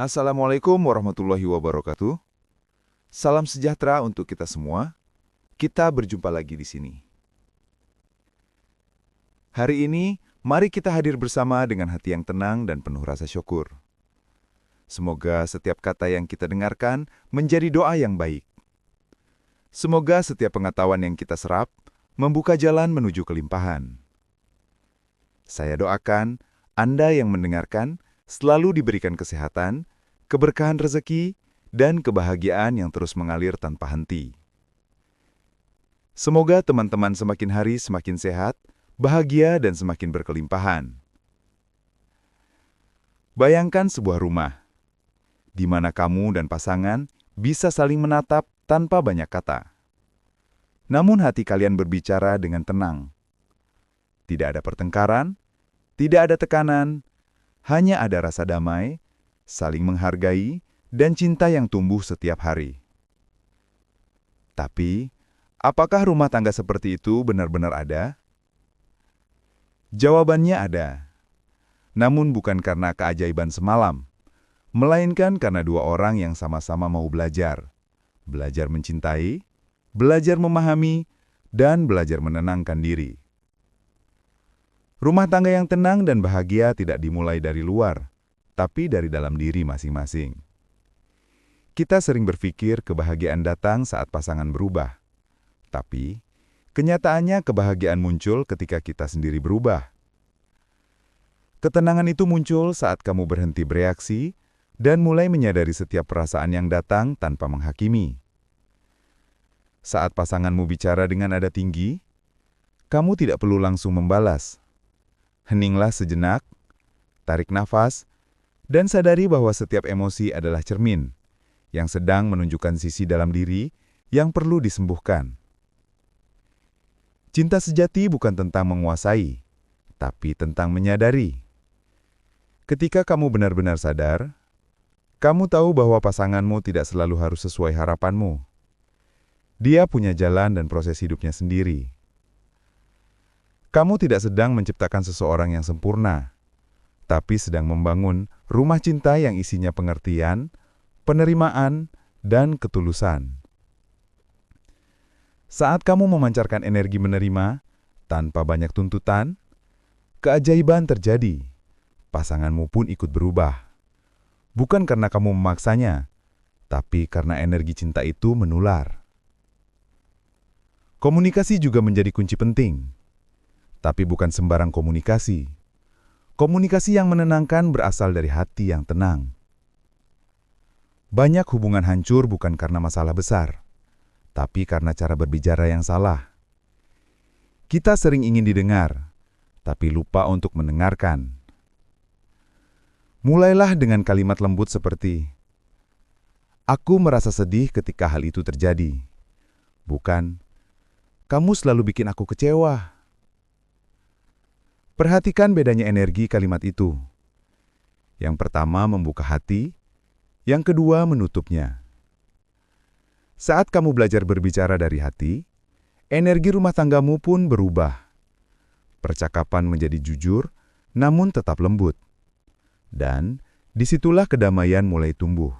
Assalamualaikum warahmatullahi wabarakatuh. Salam sejahtera untuk kita semua. Kita berjumpa lagi di sini. Hari ini, mari kita hadir bersama dengan hati yang tenang dan penuh rasa syukur. Semoga setiap kata yang kita dengarkan menjadi doa yang baik. Semoga setiap pengetahuan yang kita serap membuka jalan menuju kelimpahan. Saya doakan Anda yang mendengarkan selalu diberikan kesehatan, keberkahan rezeki, dan kebahagiaan yang terus mengalir tanpa henti. Semoga teman-teman semakin hari semakin sehat, bahagia, dan semakin berkelimpahan. Bayangkan sebuah rumah, di mana kamu dan pasangan bisa saling menatap tanpa banyak kata. Namun hati kalian berbicara dengan tenang. Tidak ada pertengkaran, tidak ada tekanan, hanya ada rasa damai, saling menghargai, dan cinta yang tumbuh setiap hari. Tapi, apakah rumah tangga seperti itu benar-benar ada? Jawabannya ada. Namun bukan karena keajaiban semalam, melainkan karena dua orang yang sama-sama mau belajar. Belajar mencintai, belajar memahami, dan belajar menenangkan diri. Rumah tangga yang tenang dan bahagia tidak dimulai dari luar, tapi dari dalam diri masing-masing. Kita sering berpikir kebahagiaan datang saat pasangan berubah. Tapi, kenyataannya kebahagiaan muncul ketika kita sendiri berubah. Ketenangan itu muncul saat kamu berhenti bereaksi dan mulai menyadari setiap perasaan yang datang tanpa menghakimi. Saat pasanganmu bicara dengan nada tinggi, kamu tidak perlu langsung membalas. Heninglah sejenak, tarik nafas, dan sadari bahwa setiap emosi adalah cermin yang sedang menunjukkan sisi dalam diri yang perlu disembuhkan. Cinta sejati bukan tentang menguasai, tapi tentang menyadari. Ketika kamu benar-benar sadar, kamu tahu bahwa pasanganmu tidak selalu harus sesuai harapanmu. Dia punya jalan dan proses hidupnya sendiri. Kamu tidak sedang menciptakan seseorang yang sempurna, tapi sedang membangun rumah cinta yang isinya pengertian, penerimaan, dan ketulusan. Saat kamu memancarkan energi menerima, tanpa banyak tuntutan, keajaiban terjadi. Pasanganmu pun ikut berubah. Bukan karena kamu memaksanya, tapi karena energi cinta itu menular. Komunikasi juga menjadi kunci penting. Tapi bukan sembarang komunikasi. Komunikasi yang menenangkan berasal dari hati yang tenang. Banyak hubungan hancur bukan karena masalah besar, tapi karena cara berbicara yang salah. Kita sering ingin didengar, tapi lupa untuk mendengarkan. Mulailah dengan kalimat lembut seperti, "Aku merasa sedih ketika hal itu terjadi." Bukan, "Kamu selalu bikin aku kecewa." Perhatikan bedanya energi kalimat itu. Yang pertama membuka hati, yang kedua menutupnya. Saat kamu belajar berbicara dari hati, energi rumah tanggamu pun berubah. Percakapan menjadi jujur, namun tetap lembut. Dan disitulah kedamaian mulai tumbuh.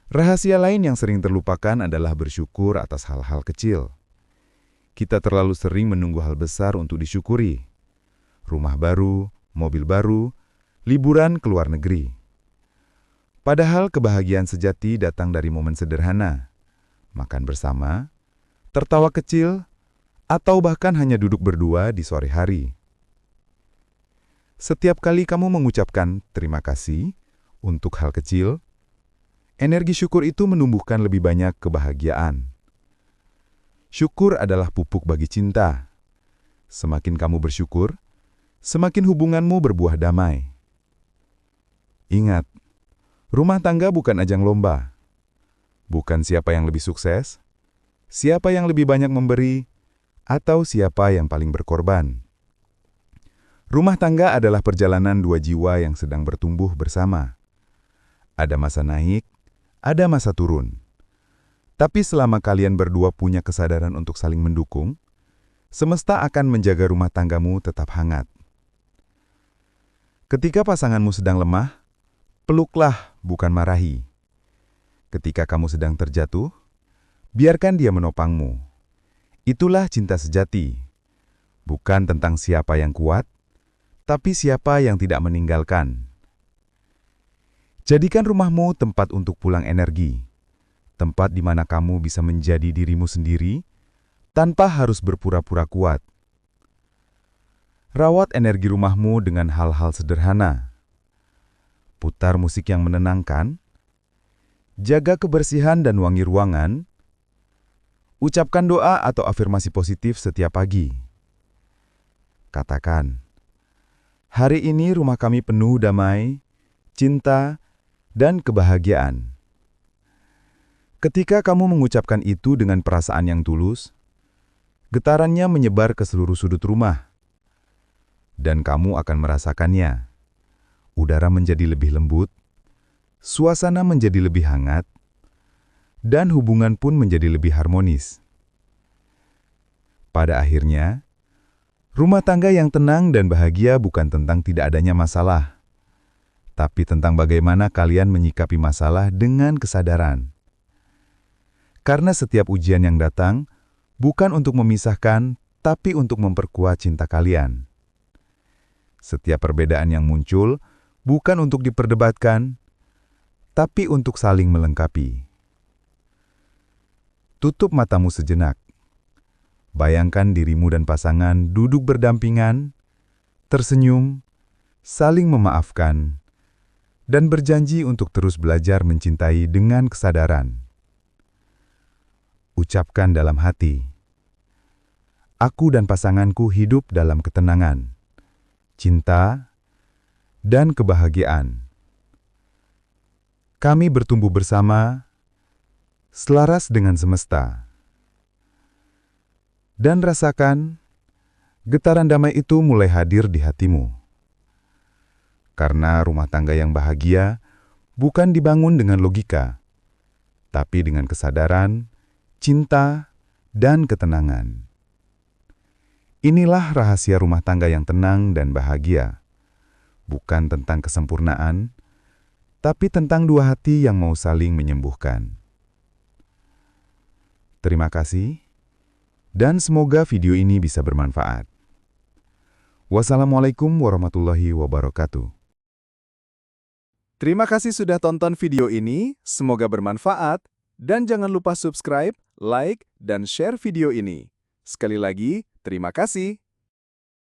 Rahasia lain yang sering terlupakan adalah bersyukur atas hal-hal kecil. Kita terlalu sering menunggu hal besar untuk disyukuri. Rumah baru, mobil baru, liburan ke luar negeri. Padahal kebahagiaan sejati datang dari momen sederhana. Makan bersama, tertawa kecil, atau bahkan hanya duduk berdua di sore hari. Setiap kali kamu mengucapkan terima kasih untuk hal kecil, energi syukur itu menumbuhkan lebih banyak kebahagiaan. Syukur adalah pupuk bagi cinta. Semakin kamu bersyukur, semakin hubunganmu berbuah damai. Ingat, rumah tangga bukan ajang lomba. Bukan siapa yang lebih sukses, siapa yang lebih banyak memberi, atau siapa yang paling berkorban. Rumah tangga adalah perjalanan dua jiwa yang sedang bertumbuh bersama. Ada masa naik, ada masa turun. Tapi selama kalian berdua punya kesadaran untuk saling mendukung, semesta akan menjaga rumah tanggamu tetap hangat. Ketika pasanganmu sedang lemah, Peluklah, bukan marahi. Ketika kamu sedang terjatuh, biarkan dia menopangmu. Itulah cinta sejati. Bukan tentang siapa yang kuat, tapi siapa yang tidak meninggalkan. Jadikan rumahmu tempat untuk pulang energi. Tempat di mana kamu bisa menjadi dirimu sendiri, tanpa harus berpura-pura kuat. Rawat energi rumahmu dengan hal-hal sederhana. Putar musik yang menenangkan, jaga kebersihan dan wangi ruangan, ucapkan doa atau afirmasi positif setiap pagi. Katakan, hari ini rumah kami penuh damai, cinta, dan kebahagiaan. Ketika kamu mengucapkan itu dengan perasaan yang tulus, getarannya menyebar ke seluruh sudut rumah, dan kamu akan merasakannya. Udara menjadi lebih lembut, suasana menjadi lebih hangat, dan hubungan pun menjadi lebih harmonis. Pada akhirnya, rumah tangga yang tenang dan bahagia bukan tentang tidak adanya masalah, tapi tentang bagaimana kalian menyikapi masalah dengan kesadaran. Karena setiap ujian yang datang bukan untuk memisahkan, tapi untuk memperkuat cinta kalian. Setiap perbedaan yang muncul bukan untuk diperdebatkan, tapi untuk saling melengkapi. Tutup matamu sejenak. Bayangkan dirimu dan pasangan duduk berdampingan, tersenyum, saling memaafkan, dan berjanji untuk terus belajar mencintai dengan kesadaran. Ucapkan dalam hati, aku dan pasanganku hidup dalam ketenangan, cinta, dan kebahagiaan. Kami bertumbuh bersama, selaras dengan semesta. Dan rasakan, getaran damai itu mulai hadir di hatimu. Karena rumah tangga yang bahagia bukan dibangun dengan logika, tapi dengan kesadaran, cinta, dan ketenangan. Inilah rahasia rumah tangga yang tenang dan bahagia. Bukan tentang kesempurnaan, tapi tentang dua hati yang mau saling menyembuhkan. Terima kasih. Dan semoga video ini bisa bermanfaat. Wassalamualaikum warahmatullahi wabarakatuh. Terima kasih sudah tonton video ini, semoga bermanfaat, dan jangan lupa subscribe, like, dan share video ini. Sekali lagi, terima kasih.